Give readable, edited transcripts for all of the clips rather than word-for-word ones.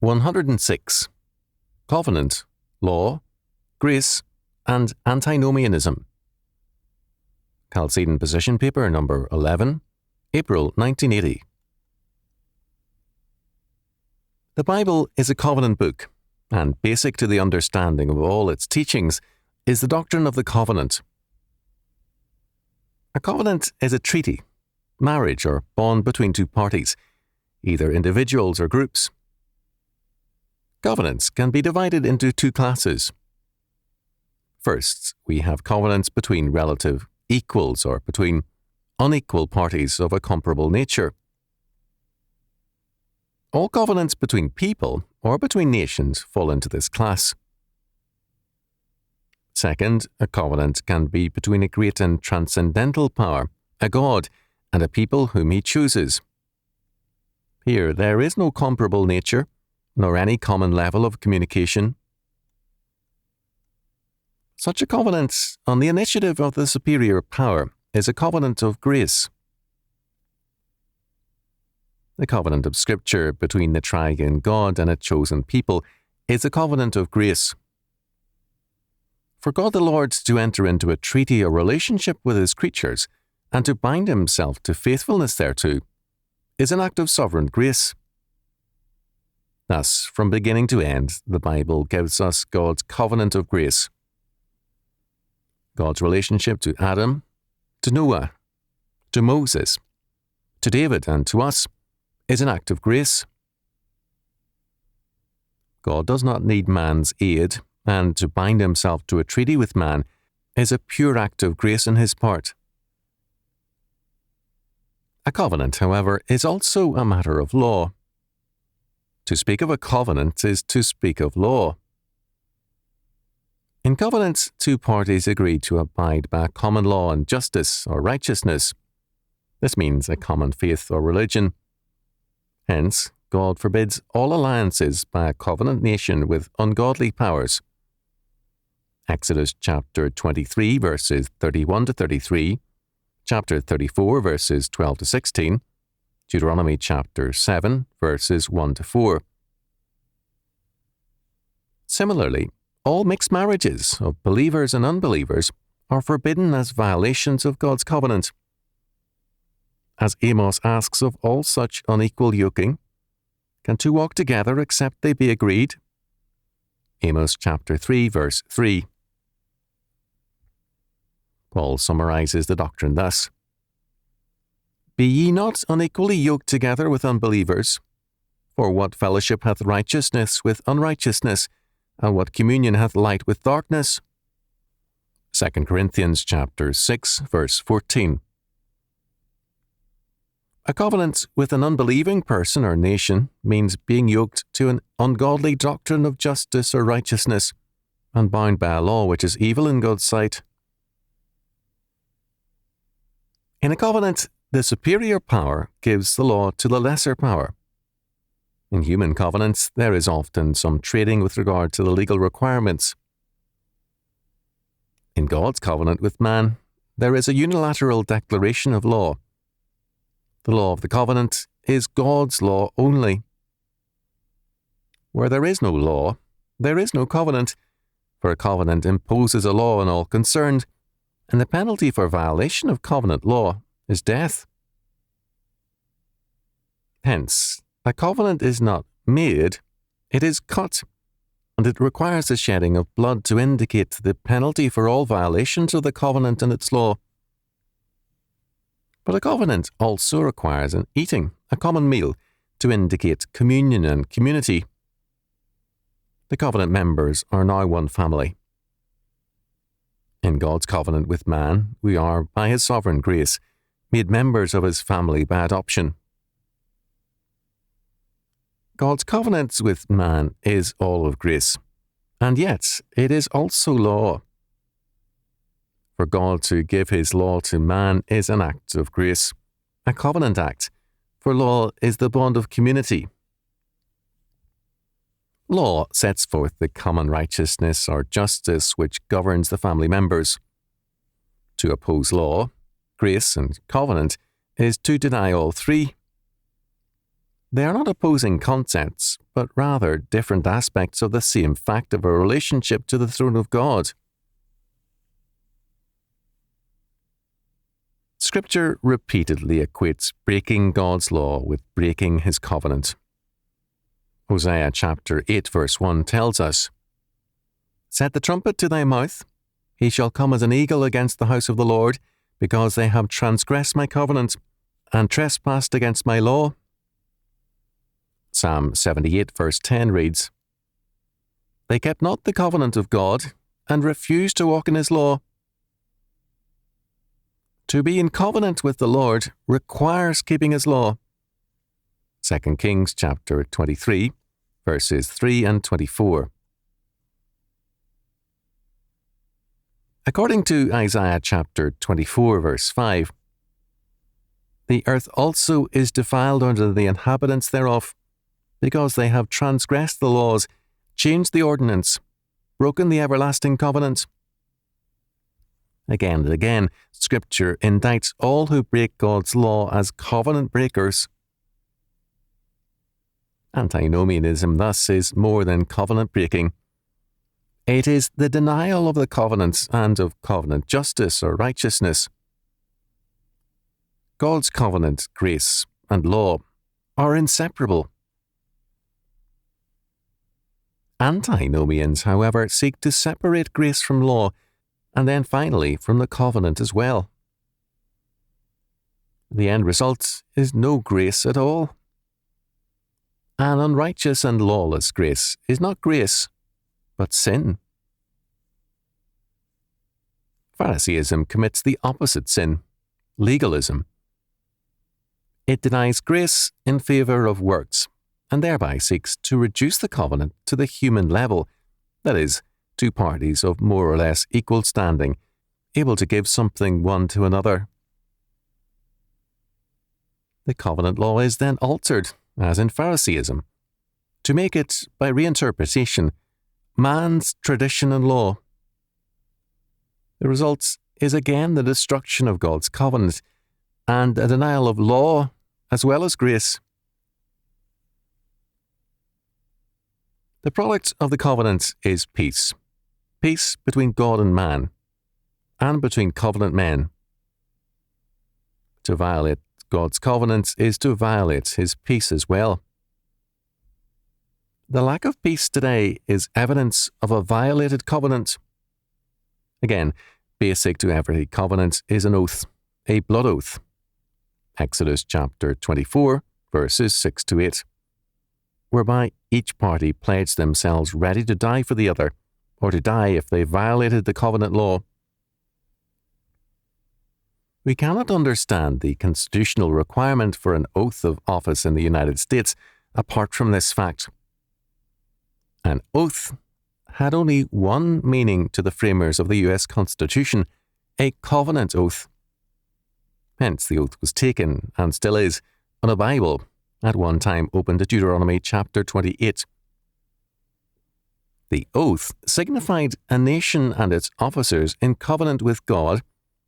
106. Covenant, Law, Grace, and Antinomianism. Chalcedon Position Paper number 11, April 1980. The Bible is a covenant book, and basic to the understanding of all its teachings is the doctrine of the covenant. A covenant is a treaty, marriage, or bond between two parties, either individuals or groups. Covenants can be divided into two classes. First, we have covenants between relative equals or between unequal parties of a comparable nature. All covenants between people or between nations fall into this class. Second, a covenant can be between a great and transcendental power, a God, and a people whom he chooses. Here there is no comparable nature, nor any common level of communication. Such a covenant, on the initiative of the superior power, is a covenant of grace. The covenant of Scripture between the triune God and a chosen people is a covenant of grace. For God the Lord to enter into a treaty or relationship with his creatures and to bind himself to faithfulness thereto is an act of sovereign grace. Thus, from beginning to end, the Bible gives us God's covenant of grace. God's relationship to Adam, to Noah, to Moses, to David, and to us is an act of grace. God does not need man's aid, and to bind himself to a treaty with man is a pure act of grace on his part. A covenant, however, is also a matter of law. To speak of a covenant is to speak of law. In covenants, two parties agree to abide by a common law and justice or righteousness. This means a common faith or religion. Hence, God forbids all alliances by a covenant nation with ungodly powers. Exodus chapter 23 verses 31 to 33, chapter 34 verses 12 to 16, Deuteronomy chapter 7 verses 1 to 4. Similarly, all mixed marriages of believers and unbelievers are forbidden as violations of God's covenant. As Amos asks of all such unequal yoking, can two walk together except they be agreed? Amos chapter 3 verse 3. Paul summarizes the doctrine thus: Be ye not unequally yoked together with unbelievers? For what fellowship hath righteousness with unrighteousness? And what communion hath light with darkness? 2 Corinthians chapter 6 verse 14. A covenant with an unbelieving person or nation means being yoked to an ungodly doctrine of justice or righteousness, and bound by a law which is evil in God's sight. In a covenant, the superior power gives the law to the lesser power. In human covenants, there is often some trading with regard to the legal requirements. In God's covenant with man, there is a unilateral declaration of law. The law of the covenant is God's law only. Where there is no law, there is no covenant, for a covenant imposes a law on all concerned, and the penalty for violation of covenant law is death. Hence, a covenant is not made, it is cut, and it requires the shedding of blood to indicate the penalty for all violations of the covenant and its law. But a covenant also requires an eating, a common meal, to indicate communion and community. The covenant members are now one family. In God's covenant with man, we are, by his sovereign grace, made members of his family by adoption. God's covenant with man is all of grace, and yet it is also law. For God to give his law to man is an act of grace, a covenant act, for law is the bond of community. Law sets forth the common righteousness or justice which governs the family members. To oppose law, grace, and covenant is to deny all three. They are not opposing concepts, but rather different aspects of the same fact of a relationship to the throne of God. Scripture repeatedly equates breaking God's law with breaking his covenant. Hosea chapter 8 verse 1 tells us, "Set the trumpet to thy mouth. He shall come as an eagle against the house of the Lord, because they have transgressed my covenant and trespassed against my law." Psalm 78 verse 10 reads, "They kept not the covenant of God and refused to walk in his law." To be in covenant with the Lord requires keeping his law. 2 Kings chapter 23, verses 3 and 24. According to Isaiah chapter 24, verse 5, "The earth also is defiled under the inhabitants thereof, because they have transgressed the laws, changed the ordinance, broken the everlasting covenant." Again and again, Scripture indicts all who break God's law as covenant breakers. Antinomianism, thus, is more than covenant breaking. It is the denial of the covenants and of covenant justice or righteousness. God's covenant, grace, and law are inseparable. Antinomians, however, seek to separate grace from law, and then finally from the covenant as well. The end result is no grace at all. An unrighteous and lawless grace is not grace, but sin. Pharisaism commits the opposite sin, legalism. It denies grace in favour of works, and thereby seeks to reduce the covenant to the human level, that is, two parties of more or less equal standing, able to give something one to another. The covenant law is then altered, as in Pharisaism, to make it, by reinterpretation, man's tradition and law. The result is again the destruction of God's covenant and a denial of law as well as grace. The product of the covenant is peace. Peace between God and man, and between covenant men. To violate God's covenant is to violate his peace as well. The lack of peace today is evidence of a violated covenant. Again, basic to every covenant is an oath, a blood oath. Exodus chapter 24, verses 6 to 8, whereby each party pledged themselves ready to die for the other, or to die if they violated the covenant law. We cannot understand the constitutional requirement for an oath of office in the United States apart from this fact. An oath had only one meaning to the framers of the US Constitution, a covenant oath. Hence the oath was taken, and still is, on a Bible, at one time open to Deuteronomy chapter 28. The oath signified a nation and its officers in covenant with God,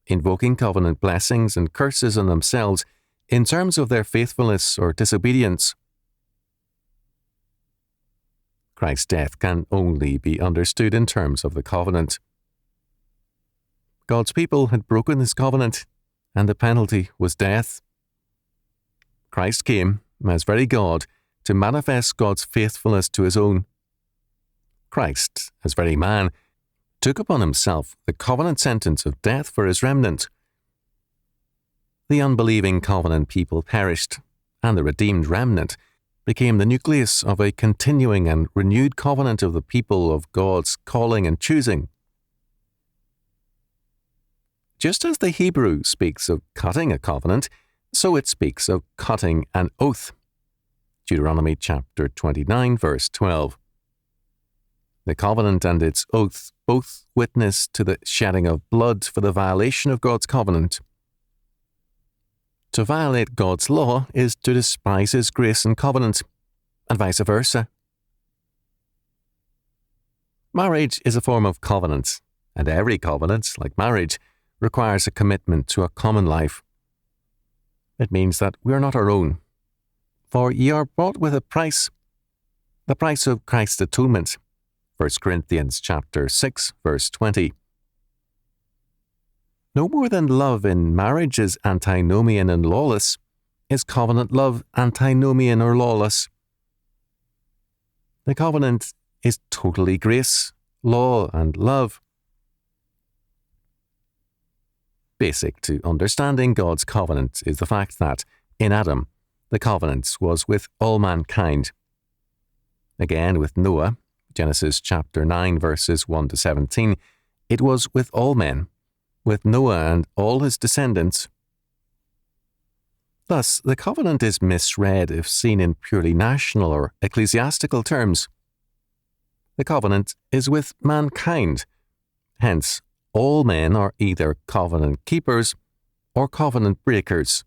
invoking covenant blessings and curses on themselves in terms of their faithfulness or disobedience. Christ's death can only be understood in terms of the covenant. God's people had broken his covenant, and the penalty was death. Christ came, as very God, to manifest God's faithfulness to his own. Christ, as very man, took upon himself the covenant sentence of death for his remnant. The unbelieving covenant people perished, and the redeemed remnant became the nucleus of a continuing and renewed covenant of the people of God's calling and choosing. Just as the Hebrew speaks of cutting a covenant, so it speaks of cutting an oath. Deuteronomy chapter 29, verse 12. The covenant and its oath both witness to the shedding of blood for the violation of God's covenant. To violate God's law is to despise his grace and covenant, and vice versa. Marriage is a form of covenant, and every covenant, like marriage, requires a commitment to a common life. It means that we are not our own. For ye are bought with a price. the price of Christ's atonement. 1 Corinthians chapter 6, verse 20. No more than love in marriage is antinomian and lawless, is covenant love antinomian or lawless. The covenant is totally grace, law, and love. Basic to understanding God's covenant is the fact that, in Adam, the covenant was with all mankind. Again, with Noah, Genesis chapter 9, verses 1 to 17, it was with all men, with Noah and all his descendants. Thus, the covenant is misread if seen in purely national or ecclesiastical terms. The covenant is with mankind. Hence, all men are either covenant keepers or covenant breakers.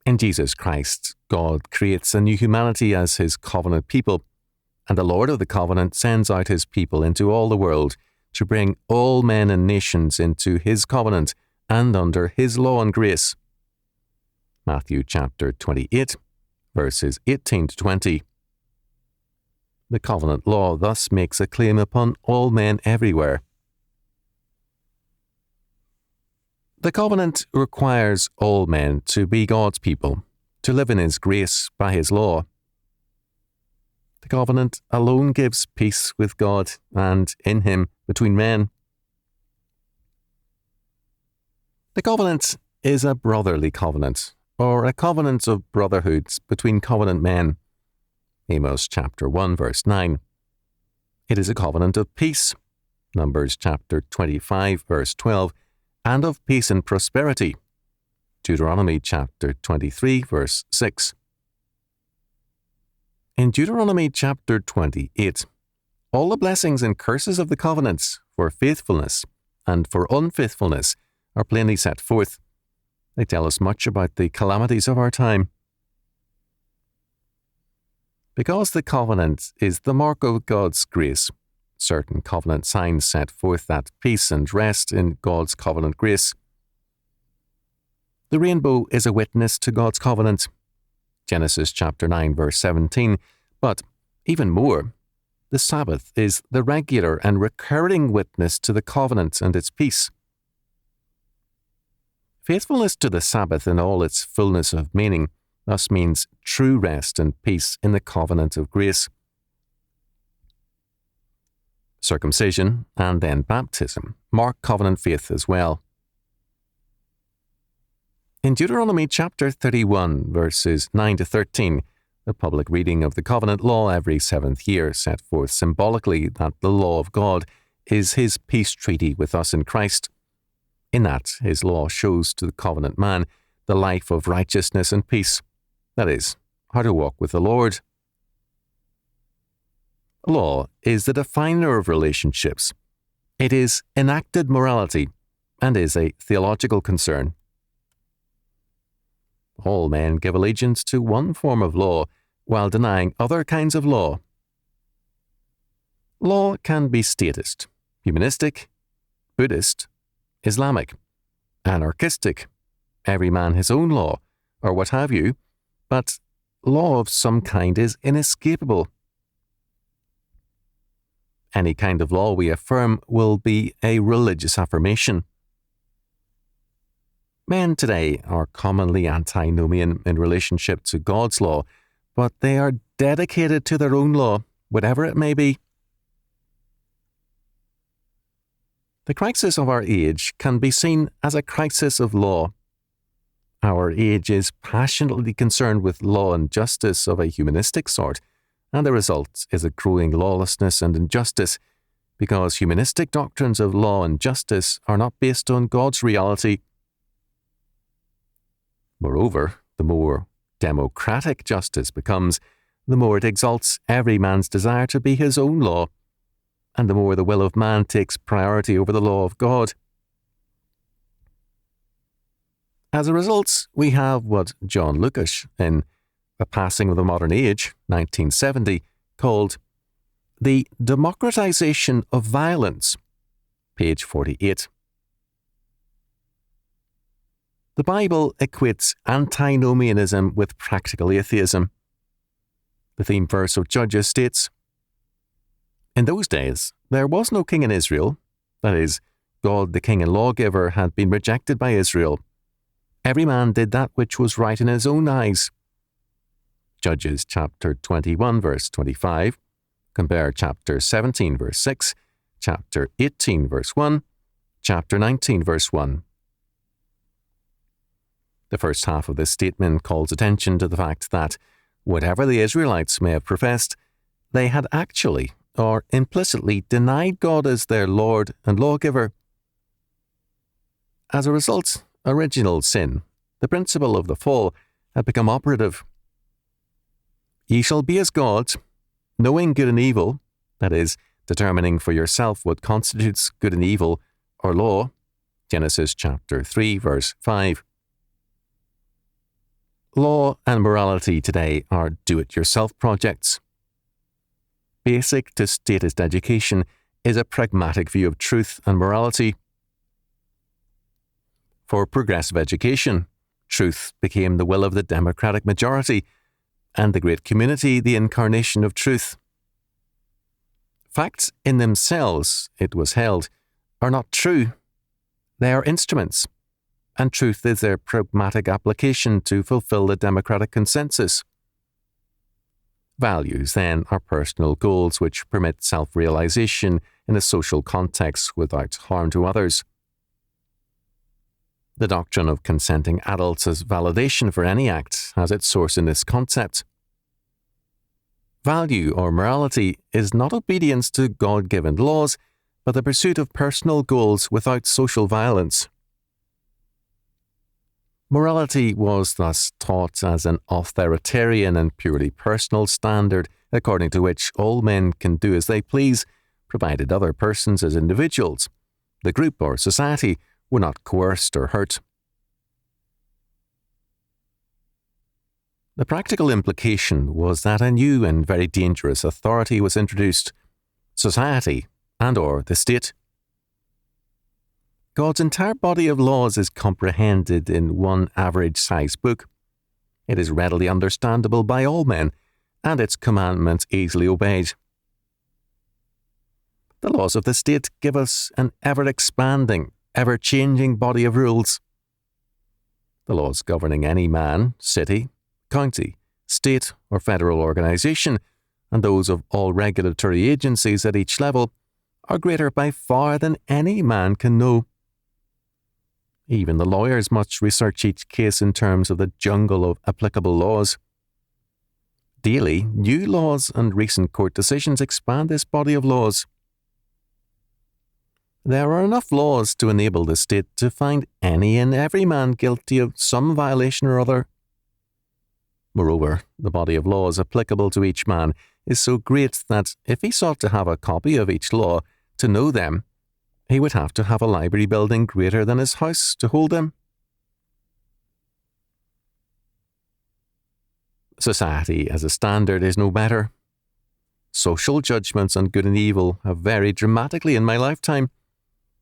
In Jesus Christ, God creates a new humanity as his covenant people, and the Lord of the covenant sends out his people into all the world to bring all men and nations into his covenant and under his law and grace. Matthew chapter 28, verses 18 to 20. The covenant law thus makes a claim upon all men everywhere. The covenant requires all men to be God's people, to live in his grace by his law. The covenant alone gives peace with God and in him between men. The covenant is a brotherly covenant, or a covenant of brotherhood between covenant men. Amos chapter 1, verse 9. It is a covenant of peace. Numbers chapter 25, verse 12, and of peace and prosperity. Deuteronomy chapter 23, verse 6. In Deuteronomy chapter 28, all the blessings and curses of the covenants for faithfulness and for unfaithfulness are plainly set forth. They tell us much about the calamities of our time. Because the covenant is the mark of God's grace, certain covenant signs set forth that peace and rest in God's covenant grace. The rainbow is a witness to God's covenant. Genesis chapter 9, verse 17. But, even more, the Sabbath is the regular and recurring witness to the covenant and its peace. Faithfulness to the Sabbath in all its fullness of meaning thus means true rest and peace in the covenant of grace. Circumcision and then baptism mark covenant faith as well. In Deuteronomy chapter 31, verses 9 to 13, the public reading of the covenant law every seventh year set forth symbolically that the law of God is his peace treaty with us in Christ. In that, his law shows to the covenant man the life of righteousness and peace, that is, how to walk with the Lord. Law is the definer of relationships. It is enacted morality and is a theological concern. All men give allegiance to one form of law while denying other kinds of law. Law can be statist, humanistic, Buddhist, Islamic, anarchistic, every man his own law, or what have you, but law of some kind is inescapable. Any kind of law we affirm will be a religious affirmation. Men today are commonly antinomian in relationship to God's law, but they are dedicated to their own law, whatever it may be. The crisis of our age can be seen as a crisis of law. Our age is passionately concerned with law and justice of a humanistic sort, and the result is a growing lawlessness and injustice, because humanistic doctrines of law and justice are not based on God's reality. Moreover, the more democratic justice becomes, the more it exalts every man's desire to be his own law, and the more the will of man takes priority over the law of God. As a result, we have what John Lucas, in A Passing of the Modern Age, 1970, called the democratization of violence, page 48. The Bible equates antinomianism with practical atheism. The theme verse of Judges states, "In those days, there was no king in Israel. That is, God the king and lawgiver had been rejected by Israel. Every man did that which was right in his own eyes." Judges chapter 21 verse 25. Compare chapter 17 verse 6, chapter 18 verse 1, chapter 19 verse 1. The first half of this statement calls attention to the fact that, whatever the Israelites may have professed, they had actually or implicitly denied God as their Lord and lawgiver. As a result, original sin, the principle of the fall, had become operative. "Ye shall be as gods, knowing good and evil," that is, determining for yourself what constitutes good and evil, or law, Genesis chapter 3 verse 5. Law and morality today are do-it-yourself projects. Basic to statist education is a pragmatic view of truth and morality. For progressive education, truth became the will of the democratic majority, and the great community the incarnation of truth. Facts in themselves, it was held, are not true. They are instruments, and truth is their pragmatic application to fulfill the democratic consensus. Values, then, are personal goals which permit self-realization in a social context without harm to others. The doctrine of consenting adults as validation for any act has its source in this concept. Value or morality is not obedience to God-given laws, but the pursuit of personal goals without social violence. Morality was thus taught as an authoritarian and purely personal standard according to which all men can do as they please, provided other persons as individuals, the group or society, were not coerced or hurt. The practical implication was that a new and very dangerous authority was introduced: society and/or the state. God's entire body of laws is comprehended in one average-sized book. It is readily understandable by all men, and its commandments easily obeyed. The laws of the state give us an ever-expanding, ever-changing body of rules. The laws governing any man, city, county, state, or federal organization, and those of all regulatory agencies at each level, are greater by far than any man can know. Even the lawyers must research each case in terms of the jungle of applicable laws. Daily, new laws and recent court decisions expand this body of laws. There are enough laws to enable the state to find any and every man guilty of some violation or other. Moreover, the body of laws applicable to each man is so great that if he sought to have a copy of each law to know them, he would have to have a library building greater than his house to hold them. Society as a standard is no better. Social judgments on good and evil have varied dramatically in my lifetime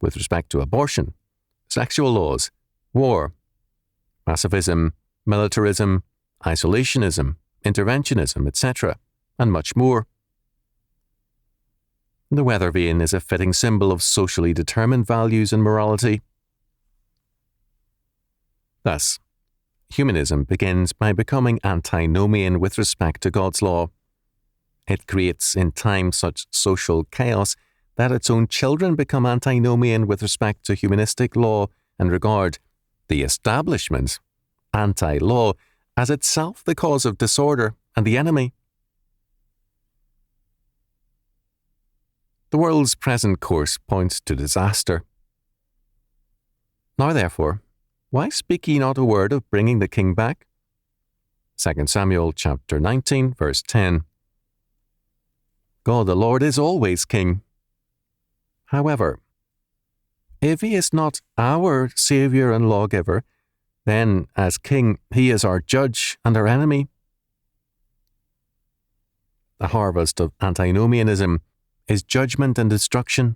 with respect to abortion, sexual laws, war, pacifism, militarism, isolationism, interventionism, etc., and much more. The weather vane is a fitting symbol of socially determined values and morality. Thus, humanism begins by becoming antinomian with respect to God's law. It creates in time such social chaos that its own children become antinomian with respect to humanistic law and regard the establishment, anti-law, as itself the cause of disorder and the enemy. The world's present course points to disaster. Now therefore, why speak ye not a word of bringing the king back? 2 Samuel chapter 19, verse 10. God the Lord is always king. However, if he is not our Saviour and lawgiver, then as king he is our judge and our enemy. The harvest of antinomianism is judgment and destruction.